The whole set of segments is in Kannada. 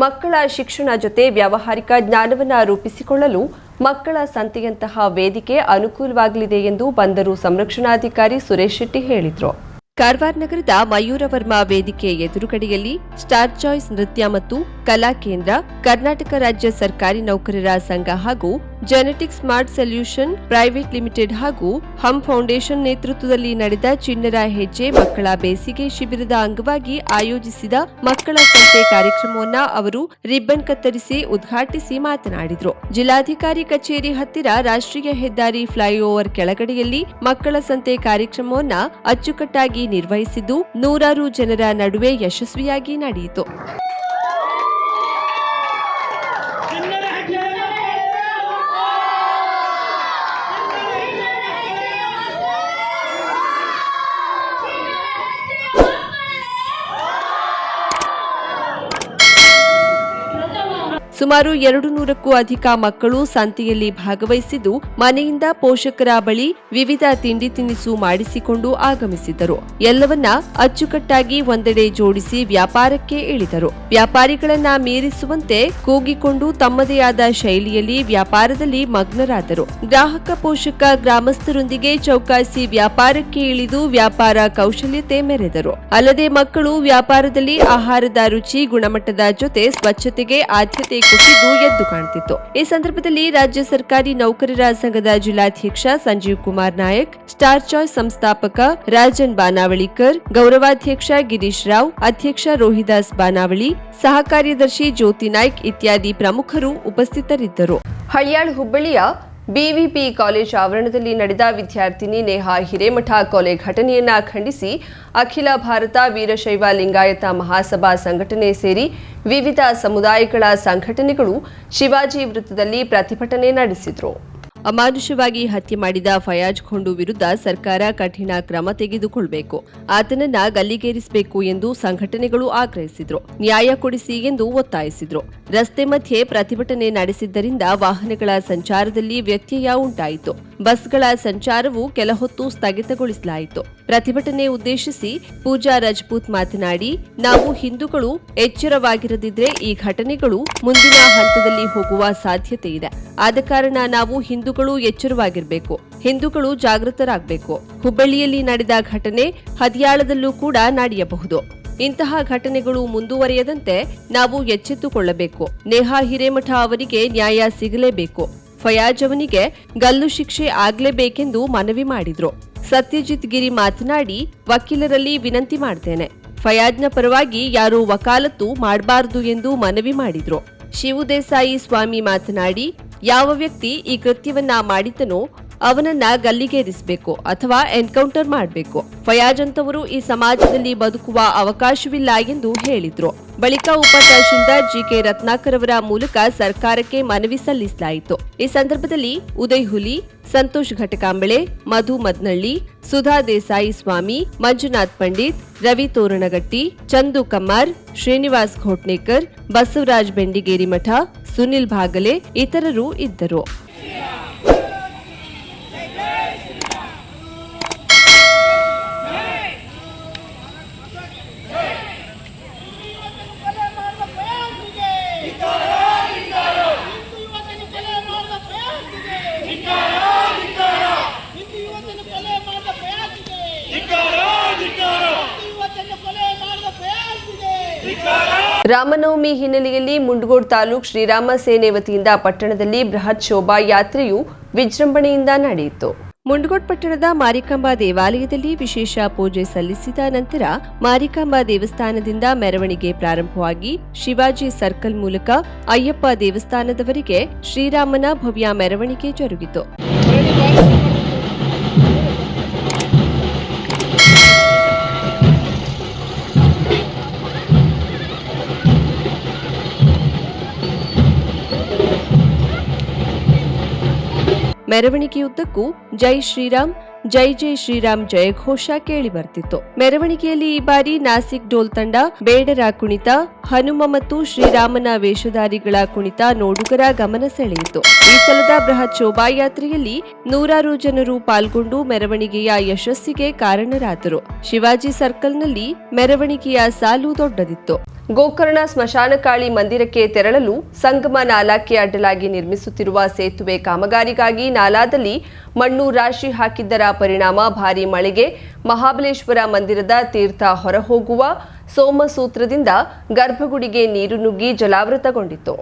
ಮಕ್ಕಳ ಶಿಕ್ಷಣ ಜೊತೆ ವ್ಯಾವಹಾರಿಕ ಜ್ಞಾನವನ್ನು ರೂಪಿಸಿಕೊಳ್ಳಲು ಮಕ್ಕಳ ಸಂತೆಯಂತಹ ವೇದಿಕೆ ಅನುಕೂಲವಾಗಲಿದೆ ಎಂದು ಬಂದರು ಸಂರಕ್ಷಣಾಧಿಕಾರಿ ಸುರೇಶ್ ಶೆಟ್ಟಿ ಹೇಳಿದರು. ಕಾರವಾರ ನಗರದ ಮಯೂರವರ್ಮ ವೇದಿಕೆ ಎದುರುಗಡೆಯಲ್ಲಿ ಸ್ಟಾರ್ ಚಾಯ್ಸ್ ನೃತ್ಯ ಮತ್ತು ಕಲಾ ಕೇಂದ್ರ, ಕರ್ನಾಟಕ ರಾಜ್ಯ ಸರ್ಕಾರಿ ನೌಕರರ ಸಂಘ ಹಾಗೂ genetic smart solution private limited ಹಾಗೂ ಹಮ್ ಫೌಂಡೇಶನ್ ನೇತೃತ್ವದಲ್ಲಿ ನಡೆದ ಚಿಣ್ಣರ ಹೆಜ್ಜೆ ಮಕ್ಕಳ ಬೇಸಿಗೆ ಶಿಬಿರದ ಅಂಗವಾಗಿ ಆಯೋಜಿಸಿದ ಮಕ್ಕಳ ಸಂತೆ ಕಾರ್ಯಕ್ರಮವನ್ನು ಅವರು ರಿಬ್ಬನ್ ಕತ್ತರಿಸಿ ಉದ್ಘಾಟಿಸಿ ಮಾತನಾಡಿದರು. ಜಿಲ್ಲಾಧಿಕಾರಿ ಕಚೇರಿ ಹತ್ತಿರ ರಾಷ್ಟ್ರೀಯ ಹೆದ್ದಾರಿ ಫ್ಲೈಓವರ್ ಕೆಳಗಡೆಯಲ್ಲಿ ಮಕ್ಕಳ ಸಂತೆ ಕಾರ್ಯಕ್ರಮವನ್ನು ಅಚ್ಚುಕಟ್ಟಾಗಿ ನಿರ್ವಹಿಸಿದ್ದು ನೂರಾರು ಜನರ ನಡುವೆ ಯಶಸ್ವಿಯಾಗಿ ನಡೆಯಿತು. ಸುಮಾರು 200ಕ್ಕೂ ಅಧಿಕ ಮಕ್ಕಳು ಸಂತೆಯಲ್ಲಿ ಭಾಗವಹಿಸಿದ್ದು ಮನೆಯಿಂದ ಪೋಷಕರ ಬಳಿ ವಿವಿಧ ತಿಂಡಿ ತಿನಿಸು ಮಾಡಿಸಿಕೊಂಡು ಆಗಮಿಸಿದ್ದರು. ಎಲ್ಲವನ್ನ ಅಚ್ಚುಕಟ್ಟಾಗಿ ಒಂದೆಡೆ ಜೋಡಿಸಿ ವ್ಯಾಪಾರಕ್ಕೆ ಇಳಿದರು. ವ್ಯಾಪಾರಿಗಳನ್ನ ಮೀರಿಸುವಂತೆ ಕೂಗಿಕೊಂಡು ತಮ್ಮದೇ ಆದ ಶೈಲಿಯಲ್ಲಿ ವ್ಯಾಪಾರದಲ್ಲಿ ಮಗ್ನರಾದರು. ಗ್ರಾಹಕ ಪೋಷಕ ಗ್ರಾಮಸ್ಥರೊಂದಿಗೆ ಚೌಕಾಸಿ ವ್ಯಾಪಾರಕ್ಕೆ ಇಳಿದು ವ್ಯಾಪಾರ ಕೌಶಲ್ಯತೆ ಮೆರೆದರು. ಅಲ್ಲದೆ ಮಕ್ಕಳು ವ್ಯಾಪಾರದಲ್ಲಿ ಆಹಾರದ ರುಚಿ, ಗುಣಮಟ್ಟದ ಜೊತೆ ಸ್ವಚ್ಛತೆಗೆ ಆದ್ಯತೆ ಕೊಟ್ಟಿದ್ದು ಎದ್ದು ಕಾಣುತ್ತಿತ್ತು. ಈ ಸಂದರ್ಭದಲ್ಲಿ ರಾಜ್ಯ ಸರ್ಕಾರಿ ನೌಕರರ ಸಂಘದ ಜಿಲ್ಲಾಧ್ಯಕ್ಷ ಸಂಜೀವ್ ಕುಮಾರ್ ನಾಯಕ್, ಸ್ಟಾರ್ ಚಾಯ್ಸ್ ಸಂಸ್ಥಾಪಕ ರಾಜನ್ ಬಾನಾವಳಿಕರ್, ಗೌರವಾಧ್ಯಕ್ಷ ಗಿರೀಶ್ ರಾವ್, ಅಧ್ಯಕ್ಷ ರೋಹಿದಾಸ್ ಬಾನಾವಳಿ, ಸಹ ಕಾರ್ಯದರ್ಶಿ ಜ್ಯೋತಿ ನಾಯ್ಕ್ ಇತ್ಯಾದಿ ಪ್ರಮುಖರು ಉಪಸ್ಥಿತರಿದ್ದರು. ಹಳ್ಯಾಳ್ ಹುಬ್ಬಳ್ಳಿಯ ಬಿವಿಪಿ ಕಾಲೇಜ್ ಆವರಣದಲ್ಲಿ ನಡೆದ ವಿದ್ಯಾರ್ಥಿನಿ ನೇಹಾ ಹಿರೇಮಠ ಕೊಲೆ ಘಟನೆಯನ್ನ ಖಂಡಿಸಿ ಅಖಿಲ ಭಾರತ ವೀರಶೈವ ಲಿಂಗಾಯತ ಮಹಾಸಭಾ ಸಂಘಟನೆ ಸೇರಿ ವಿವಿಧ ಸಮುದಾಯಗಳ ಸಂಘಟನೆಗಳು ಶಿವಾಜಿ ವೃತ್ತದಲ್ಲಿ ಪ್ರತಿಭಟನೆ ನಡೆಸಿದರು. ಅಮಾನುಷವಾಗಿ ಹತ್ಯೆ ಮಾಡಿದ ಫಯಾಜ್ ಖೊಂಡು ವಿರುದ್ಧ ಸರ್ಕಾರ ಕಠಿಣ ಕ್ರಮ ತೆಗೆದುಕೊಳ್ಳಬೇಕು, ಆತನನ್ನ ಗಲ್ಲಿಗೇರಿಸಬೇಕು ಎಂದು ಸಂಘಟನೆಗಳು ಆಗ್ರಹಿಸಿದ್ರು. ನ್ಯಾಯ ಕೊಡಿಸಿ ಎಂದು ಒತ್ತಾಯಿಸಿದ್ರು. ರಸ್ತೆ ಮಧ್ಯೆ ಪ್ರತಿಭಟನೆ ನಡೆಸಿದ್ದರಿಂದ ವಾಹನಗಳ ಸಂಚಾರದಲ್ಲಿ ವ್ಯತ್ಯಯ ಉಂಟಾಯಿತು. ಬಸ್ಗಳ ಸಂಚಾರವು ಕೆಲಹೊತ್ತು ಸ್ಥಗಿತಗೊಳಿಸಲಾಯಿತು. ಪ್ರತಿಭಟನೆ ಉದ್ದೇಶಿಸಿ ಪೂಜಾ ರಜಪೂತ್ ಮಾತನಾಡಿ, ನಾವು ಹಿಂದೂಗಳು ಎಚ್ಚರವಾಗಿರದಿದ್ರೆ ಈ ಘಟನೆಗಳು ಮುಂದಿನ ಹಂತದಲ್ಲಿ ಹೋಗುವ ಸಾಧ್ಯತೆ ಇದೆ. ಆದ ಕಾರಣ ನಾವು ಹಿಂದೂಗಳು ಎಚ್ಚರವಾಗಿರಬೇಕು, ಹಿಂದೂಗಳು ಜಾಗೃತರಾಗಬೇಕು. ಹುಬ್ಬಳ್ಳಿಯಲ್ಲಿ ನಡೆದ ಘಟನೆ ಹದಿಯಾಳದಲ್ಲೂ ಕೂಡ ನಡೆಯಬಹುದು. ಇಂತಹ ಘಟನೆಗಳು ಮುಂದುವರಿಯದಂತೆ ನಾವು ಎಚ್ಚೆತ್ತುಕೊಳ್ಳಬೇಕು. ನೇಹಾ ಹಿರೇಮಠ ಅವರಿಗೆ ನ್ಯಾಯ ಸಿಗಲೇಬೇಕು. ಫಯಾಜ್ ಅವನಿಗೆ ಗಲ್ಲು ಶಿಕ್ಷೆ ಆಗಲೇಬೇಕೆಂದು ಮನವಿ ಮಾಡಿದ್ರು. ಸತ್ಯಜಿತ್ ಗಿರಿ ಮಾತನಾಡಿ, ವಕೀಲರಲ್ಲಿ ವಿನಂತಿ ಮಾಡ್ತೇನೆ, ಫಯಾಜ್ನ ಪರವಾಗಿ ಯಾರೂ ವಕಾಲತ್ತು ಮಾಡಬಾರದು ಎಂದು ಮನವಿ ಮಾಡಿದ್ರು. ಶಿವು ದೇಸಾಯಿ ಸ್ವಾಮಿ ಮಾತನಾಡಿ, ಯಾವ ವ್ಯಕ್ತಿ ಈ ಕೃತ್ಯವನ್ನ ಮಾಡಿದನೋ ಅವನನ್ನ ಗಲ್ಲಿಗೇರಿಸಬೇಕು ಅಥವಾ ಎನ್ಕೌಂಟರ್ ಮಾಡಬೇಕು. ಫಯಾಜ್ ಅಂತವರು ಈ ಸಮಾಜದಲ್ಲಿ ಬದುಕುವ ಅವಕಾಶವಿಲ್ಲ ಎಂದು ಹೇಳಿದ್ರು. ಬಳಿಕ ಉಪ ತಹಶೀಲ್ದಾರ್ ಜಿಕೆ ರತ್ನಾಕರ್ ಅವರ ಮೂಲಕ ಸರ್ಕಾರಕ್ಕೆ ಮನವಿ ಸಲ್ಲಿಸಲಾಯಿತು. ಈ ಸಂದರ್ಭದಲ್ಲಿ ಉದಯ್ ಹುಲಿ, ಸಂತೋಷ್ ಘಟಕಾಂಬಳೆ, ಮಧು ಮದ್ನಳ್ಳಿ, ಸುಧಾ ದೇಸಾಯಿ ಸ್ವಾಮಿ, ಮಂಜುನಾಥ್ ಪಂಡಿತ್, ರವಿ ತೋರಣಗಟ್ಟಿ, ಚಂದು ಕಮ್ಮಾರ್, ಶ್ರೀನಿವಾಸ್ ಘೋಟ್ನೇಕರ್, ಬಸವರಾಜ್ ಬೆಂಡಿಗೇರಿ ಮಠ, ಸುನಿಲ್ ಭಾಗಲೆ ಇತರರು ಇದ್ದರು. ರಾಮನವಮಿ ಹಿನ್ನೆಲೆಯಲ್ಲಿ ಮುಂಡಗೋಡ್ ತಾಲೂಕು ಶ್ರೀರಾಮ ಸೇನೆ ವತಿಯಿಂದ ಪಟ್ಟಣದಲ್ಲಿ ಬೃಹತ್ ಶೋಭಾ ಯಾತ್ರೆಯು ವಿಜೃಂಭಣೆಯಿಂದ ನಡೆಯಿತು. ಮುಂಡಗೋಡ್ ಪಟ್ಟಣದ ಮಾರಿಕಾಂಬಾ ದೇವಾಲಯದಲ್ಲಿ ವಿಶೇಷ ಪೂಜೆ ಸಲ್ಲಿಸಿದ ನಂತರ ಮಾರಿಕಾಂಬಾ ದೇವಸ್ಥಾನದಿಂದ ಮೆರವಣಿಗೆ ಪ್ರಾರಂಭವಾಗಿ ಶಿವಾಜಿ ಸರ್ಕಲ್ ಮೂಲಕ ಅಯ್ಯಪ್ಪ ದೇವಸ್ಥಾನದವರೆಗೆ ಶ್ರೀರಾಮನ ಭವ್ಯ ಮೆರವಣಿಗೆ ಜರುಗಿತು. ಮೆರವಣಿಗೆಯುದ್ದಕ್ಕೂ ಜೈ ಶ್ರೀರಾಮ್, ಜೈ ಜೈ ಶ್ರೀರಾಮ್ ಜಯಘೋಷ ಕೇಳಿ ಬರ್ತಿತ್ತು. ಮೆರವಣಿಗೆಯಲ್ಲಿ ಈ ಬಾರಿ ನಾಸಿಕ್ ಡೋಲ್ ತಂಡ, ಬೇಡರ ಕುಣಿತ, ಹನುಮ ಮತ್ತು ಶ್ರೀರಾಮನ ವೇಷಧಾರಿಗಳ ಕುಣಿತ ನೋಡುಗರ ಗಮನ ಸೆಳೆಯಿತು. ಈ ಸಲದ ಬೃಹತ್ ಶೋಭಾಯಾತ್ರೆಯಲ್ಲಿ ನೂರಾರು ಜನರು ಪಾಲ್ಗೊಂಡು ಮೆರವಣಿಗೆಯ ಯಶಸ್ಸಿಗೆ ಕಾರಣರಾದರು. ಶಿವಾಜಿ ಸರ್ಕಲ್ನಲ್ಲಿ ಮೆರವಣಿಗೆಯ ಸಾಲು ದೊಡ್ಡದಿತ್ತು. ಗೋಕರ್ಣ ಸ್ಮಶಾನಕಾಳಿ ಮಂದಿರಕ್ಕೆ ತೆರಳಲು ಸಂಗಮ ನಾಲಾಕ್ಕೆ ಅಡ್ಡಲಾಗಿ ನಿರ್ಮಿಸುತ್ತಿರುವ ಸೇತುವೆ ಕಾಮಗಾರಿಗಾಗಿ ನಾಲಾದಲ್ಲಿ ಮಣ್ಣು ರಾಶಿ ಹಾಕಿದ್ದರ ಪರಿಣಾಮ ಭಾರೀ ಮಳೆಗೆ ಮಹಾಬಲೇಶ್ವರ ಮಂದಿರದ ತೀರ್ಥ ಹೊರಹೋಗುವ ಸೋಮಸೂತ್ರದಿಂದ ಗರ್ಭಗುಡಿಗೆ ನೀರು ನುಗ್ಗಿ ಜಲಾವೃತಗೊಂಡಿತ್ತು.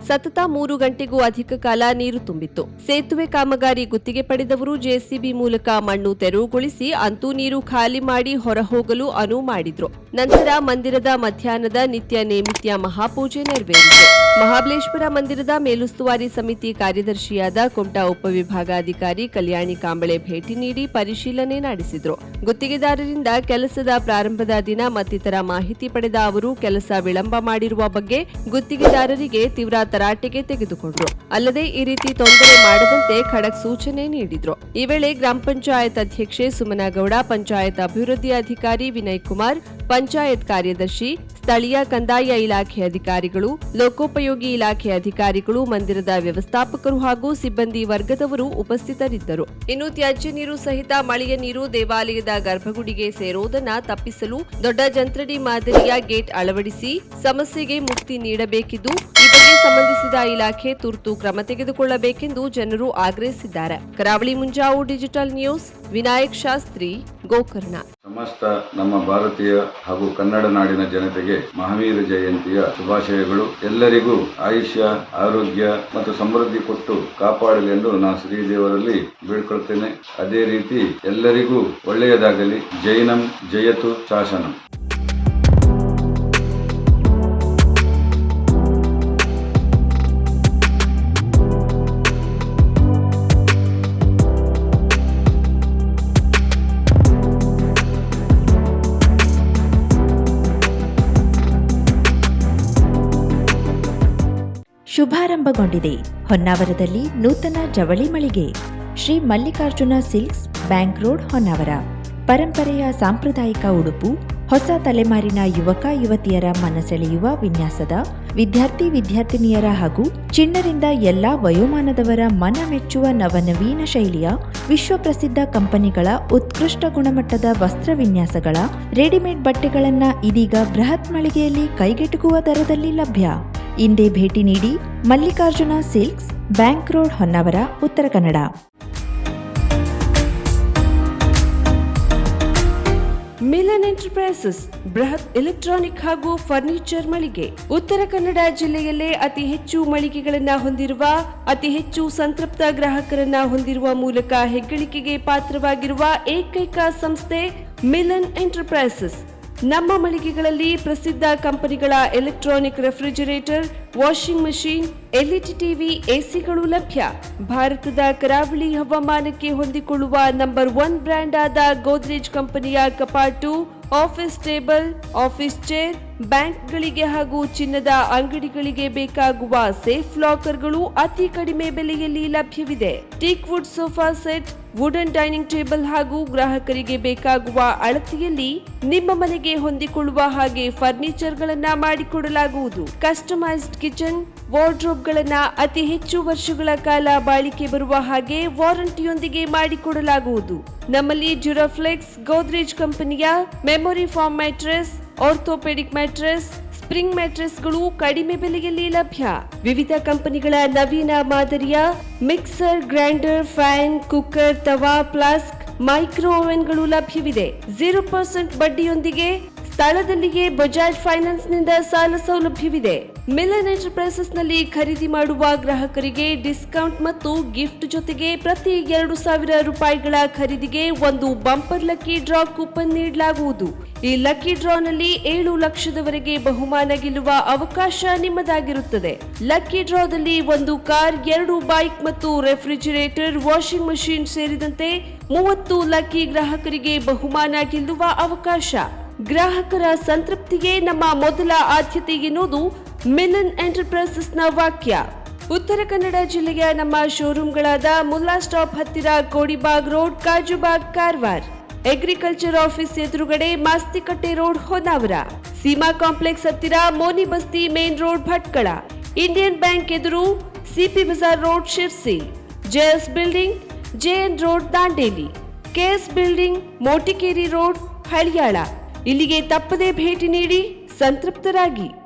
ಸತತ 3 ಗಂಟೆಗೂ ಅಧಿಕ ಕಾಲ ನೀರು ತುಂಬಿತ್ತು. ಸೇತುವೆ ಕಾಮಗಾರಿ ಗುತ್ತಿಗೆ ಪಡೆದವರು ಜೆಸಿಬಿ ಮೂಲಕ ಮಣ್ಣು ತೆರವುಗೊಳಿಸಿ ಅಂತೂ ನೀರು ಖಾಲಿ ಮಾಡಿ ಹೊರಹೋಗಲು ಅನುವು ಮಾಡಿದ್ರು. ನಂತರ ಮಂದಿರದ ಮಧ್ಯಾಹ್ನದ ನಿತ್ಯ ನೇಮಿತ್ಯ ಮಹಾಪೂಜೆ ನೆರವೇರಿತು. ಮಹಾಬಲೇಶ್ವರ ಮಂದಿರದ ಮೇಲುಸ್ತುವಾರಿ ಸಮಿತಿ ಕಾರ್ಯದರ್ಶಿಯಾದ ಕುಮಟಾ ಉಪವಿಭಾಗಾಧಿಕಾರಿ ಕಲ್ಯಾಣಿ ಕಾಂಬಳೆ ಭೇಟಿ ನೀಡಿ ಪರಿಶೀಲನೆ ನಡೆಸಿದ್ರು. ಗುತ್ತಿಗೆದಾರರಿಂದ ಕೆಲಸದ ಪ್ರಾರಂಭದ ದಿನ ಮತ್ತಿತರ ಮಾಹಿತಿ ಪಡೆದ ಅವರು ಕೆಲಸ ವಿಳಂಬ ಮಾಡಿರುವ ಬಗ್ಗೆ ಗುತ್ತಿಗೆದಾರರಿಗೆ ತೀವ್ರ ತರಾಟೆಗೆ ತೆಗೆದುಕೊಂಡ್ರು. ಅಲ್ಲದೆ ಈ ರೀತಿ ತೊಂದರೆ ಮಾಡದಂತೆ ಖಡಕ್ ಸೂಚನೆ ನೀಡಿದ್ರು. ಈ ವೇಳೆ ಗ್ರಾಮ ಪಂಚಾಯತ್ ಅಧ್ಯಕ್ಷೆ ಸುಮನಗೌಡ, ಪಂಚಾಯತ್ ಅಭಿವೃದ್ಧಿ ಅಧಿಕಾರಿ ವಿನಯ್ ಕುಮಾರ್, ಪಂಚಾಯತ್ ಕಾರ್ಯದರ್ಶಿ, ಸ್ಥಳೀಯ ಕಂದಾಯ ಇಲಾಖೆ ಅಧಿಕಾರಿಗಳು, ಲೋಕೋಪಯೋಗಿ ಇಲಾಖೆ ಅಧಿಕಾರಿಗಳು, ಮಂದಿರದ ವ್ಯವಸ್ಥಾಪಕರು ಹಾಗೂ ಸಿಬ್ಬಂದಿ ವರ್ಗದವರು ಉಪಸ್ಥಿತರಿದ್ದರು. ಇನ್ನು ತ್ಯಾಜ್ಯ ನೀರು ಸಹಿತ ಮಳೆಯ ನೀರು ದೇವಾಲಯದ ಗರ್ಭಗುಡಿಗೆ ಸೇರುವುದನ್ನು ತಪ್ಪಿಸಲು ದೊಡ್ಡ ಜಂತ್ರಡಿ ಮಾದರಿಯ ಗೇಟ್ ಅಳವಡಿಸಿ ಸಮಸ್ಯೆಗೆ ಮುಕ್ತಿ ನೀಡಬೇಕಿದ್ದು ಈ ಬಗ್ಗೆ ಸಂಬಂಧಿಸಿದ ಇಲಾಖೆ ತುರ್ತು ಕ್ರಮ ತೆಗೆದುಕೊಳ್ಳಬೇಕೆಂದು ಜನರು ಆಗ್ರಹಿಸಿದ್ದಾರೆ. ಕರಾವಳಿ ಮುಂಜಾವು ಡಿಜಿಟಲ್ ನ್ಯೂಸ್, ವಿನಾಯಕ್ ಶಾಸ್ತ್ರಿ, ಗೋಕರ್ಣ. ಸಮಸ್ತ ನಮ್ಮ ಭಾರತೀಯ ಹಾಗೂ ಕನ್ನಡ ನಾಡಿನ ಜನತೆಗೆ ಮಹಾವೀರ ಜಯಂತಿಯ ಶುಭಾಶಯಗಳು. ಎಲ್ಲರಿಗೂ ಆಯುಷ್ಯ, ಆರೋಗ್ಯ ಮತ್ತು ಸಮೃದ್ಧಿ ಕೊಟ್ಟು ಕಾಪಾಡಲೆಂದು ನಾನು ಶ್ರೀದೇವರಲ್ಲಿ ಬೇಡ್ಕೊಳ್ತೇನೆ. ಅದೇ ರೀತಿ ಎಲ್ಲರಿಗೂ ಒಳ್ಳೆಯದಾಗಲಿ. ಜೈನಂ ಜಯತು ಶಾಸನಂ. ಶುಭಾರಂಭಗೊಂಡಿದೆ ಹೊನ್ನಾವರದಲ್ಲಿ ನೂತನ ಜವಳಿ ಮಳಿಗೆ. Shri Mallikarjuna silks, bank road, Honnavar. ಪರಂಪರೆಯ ಸಾಂಪ್ರದಾಯಿಕ ಉಡುಪು, ಹೊಸ ತಲೆಮಾರಿನ ಯುವಕ ಯುವತಿಯರ ಮನಸೆಳೆಯುವ ವಿನ್ಯಾಸದ, ವಿದ್ಯಾರ್ಥಿನಿಯರ ಹಾಗೂ ಚಿಣ್ಣರಿಂದ ಎಲ್ಲಾ ವಯೋಮಾನದವರ ಮನ ಮೆಚ್ಚುವ ನವನವೀನ ಶೈಲಿಯ ವಿಶ್ವಪ್ರಸಿದ್ಧ ಕಂಪನಿಗಳ ಉತ್ಕೃಷ್ಟ ಗುಣಮಟ್ಟದ ವಸ್ತ್ರ ವಿನ್ಯಾಸಗಳ ರೆಡಿಮೇಡ್ ಬಟ್ಟೆಗಳನ್ನ ಇದೀಗ ಬೃಹತ್ ಮಳಿಗೆಯಲ್ಲಿ ಕೈಗೆಟುಕುವ ದರದಲ್ಲಿ ಲಭ್ಯ. ಇಂದೇ ಭೇಟಿ ನೀಡಿ. Mallikarjuna silks, bank road, Honnavar, Uttara Kannada. Milan enterprises ಬೃಹತ್ ಎಲೆಕ್ಟ್ರಾನಿಕ್ ಹಾಗೂ ಫರ್ನಿಚರ್ ಮಳಿಗೆ. ಉತ್ತರ ಕನ್ನಡ ಜಿಲ್ಲೆಯಲ್ಲೇ ಅತಿ ಹೆಚ್ಚು ಮಳಿಗೆಗಳನ್ನು ಹೊಂದಿರುವ, ಅತಿ ಹೆಚ್ಚು ಸಂತೃಪ್ತ ಗ್ರಾಹಕರನ್ನ ಹೊಂದಿರುವ ಮೂಲಕ ಹೆಗ್ಗಳಿಕೆಗೆ ಪಾತ್ರವಾಗಿರುವ ಏಕೈಕ ಸಂಸ್ಥೆ ಮಿಲನ್ ಎಂಟರ್ಪ್ರೈಸಸ್. ನಮ್ಮ ಮಳಿಗೆಗಳಲ್ಲಿ ಪ್ರಸಿದ್ಧ ಕಂಪನಿಗಳ electronic refrigerator, washing machine, LED TV, ಎಸಿಗಳು ಲಭ್ಯ. ಭಾರತದ ಕರಾವಳಿ ಹವಾಮಾನಕ್ಕೆ ಹೊಂದಿಕೊಳ್ಳುವ ನಂಬರ್ 1 ಬ್ರ್ಯಾಂಡ್ ಆದ ಗೋದ್ರೇಜ್ ಕಂಪನಿಯ ಕಪಾಟು, ಆಫೀಸ್ ಟೇಬಲ್, ಆಫೀಸ್ ಚೇರ್, ಬ್ಯಾಂಕ್ಗಳಿಗೆ ಹಾಗೂ ಚಿನ್ನದ ಅಂಗಡಿಗಳಿಗೆ ಬೇಕಾಗುವ ಸೇಫ್ ಲಾಕರ್ಗಳು ಅತಿ ಕಡಿಮೆ ಬೆಲೆಯಲ್ಲಿ ಲಭ್ಯವಿದೆ. Teak wood sofa set, wooden dining table ಹಾಗೂ ಗ್ರಾಹಕರಿಗೆ ಬೇಕಾಗುವ ಅಳತೆಯಲ್ಲಿ ನಿಮ್ಮ ಮನೆಗೆ ಹೊಂದಿಕೊಳ್ಳುವ ಹಾಗೆ ಫರ್ನಿಚರ್ಗಳನ್ನ ಮಾಡಿಕೊಡಲಾಗುವುದು. ಕಸ್ಟಮೈಸ್ಡ್ ಕಿಚನ್, ವಾರ್ಡ್ರೋಬ್ಗಳನ್ನ ಅತಿ ಹೆಚ್ಚು ವರ್ಷಗಳ ಕಾಲ ಬಾಳಿಕೆ ಬರುವ ಹಾಗೆ ವಾರಂಟಿಯೊಂದಿಗೆ ಮಾಡಿಕೊಡಲಾಗುವುದು. ನಮ್ಮಲ್ಲಿ ಡ್ಯೂರಾಫ್ಲೆಕ್ಸ್, ಗೋದ್ರೇಜ್ ಕಂಪನಿಯ memory foam mattress, orthopaedic mattress, spring ಮ್ಯಾಟ್ರೆಸ್ಗಳು ಕಡಿಮೆ ಬೆಲೆಯಲ್ಲಿ ಲಭ್ಯ. ವಿವಿಧ ಕಂಪನಿಗಳ ನವೀನ ಮಾದರಿಯ mixer, grinder, fan, cooker, tawa, flask, micro ಓವೆನ್ಗಳು ಲಭ್ಯವಿದೆ. 0% ಬಡ್ಡಿಯೊಂದಿಗೆ ಸ್ಥಳದಲ್ಲಿಯೇ ಬಜಾಜ್ ಫೈನಾನ್ಸ್ ನಿಂದ ಸಾಲ ಸೌಲಭ್ಯವಿದೆ. ಮಿಲನ್ ಎಂಟರ್ಪ್ರೈಸಸ್ ನಲ್ಲಿ ಖರೀದಿ ಮಾಡುವ ಗ್ರಾಹಕರಿಗೆ ಡಿಸ್ಕೌಂಟ್ ಮತ್ತು ಗಿಫ್ಟ್ ಜೊತೆಗೆ ಪ್ರತಿ 2,000 ರೂಪಾಯಿಗಳ ಖರೀದಿಗೆ ಒಂದು ಬಂಪರ್ ಲಕ್ಕಿ ಡ್ರಾ ಕೂಪನ್ ನೀಡಲಾಗುವುದು. ಈ ಲಕ್ಕಿ ಡ್ರಾನಲ್ಲಿ 7 ಲಕ್ಷದವರೆಗೆ ಬಹುಮಾನ ಗೆಲ್ಲುವ ಅವಕಾಶ ನಿಮ್ಮದಾಗಿರುತ್ತದೆ. ಲಕ್ಕಿ ಡ್ರಾದಲ್ಲಿ 1 ಕಾರ್, 2 ಬೈಕ್ ಮತ್ತು ರೆಫ್ರಿಜರೇಟರ್, ವಾಷಿಂಗ್ ಮಷೀನ್ ಸೇರಿದಂತೆ 30 ಲಕ್ಕಿ ಗ್ರಾಹಕರಿಗೆ ಬಹುಮಾನ ಗೆಲ್ಲುವ ಅವಕಾಶ. ಗ್ರಾಹಕರ ಸಂತೃಪ್ತಿಗೆ ನಮ್ಮ ಮೊದಲ ಆದ್ಯತೆ ಎನ್ನುವುದು ಮಿಲನ್ ಎಂಟರ್ಪ್ರೈಸಸ್ನ ವಾಕ್ಯ. ಉತ್ತರ ಕನ್ನಡ ಜಿಲ್ಲೆಯ ನಮ್ಮ ಶೋರೂಮ್ಗಳಾದ ಮುಲ್ಲಾ ಸ್ಟಾಪ್ ಹತ್ತಿರ Kodibag road, Kajubag, Karwar. Agriculture office ಎದುರುಗಡೆ ಮಾಸ್ತಿಕಟ್ಟೆ ರೋಡ್, ಹೊನ್ನಾವರ. ಸೀಮಾ ಕಾಂಪ್ಲೆಕ್ಸ್ ಹತ್ತಿರ Moni Basti main road, Bhatkal. Indian bank ಎದುರು CP Bazar road, Sirsi. JS building, JN road, Dandeli. KS building, Motikeri road, Haliyal. ಇಲ್ಲಿಗೆ ತಪ್ಪದೇ ಭೇಟಿ ನೀಡಿ ಸಂತೃಪ್ತರಾಗಿ.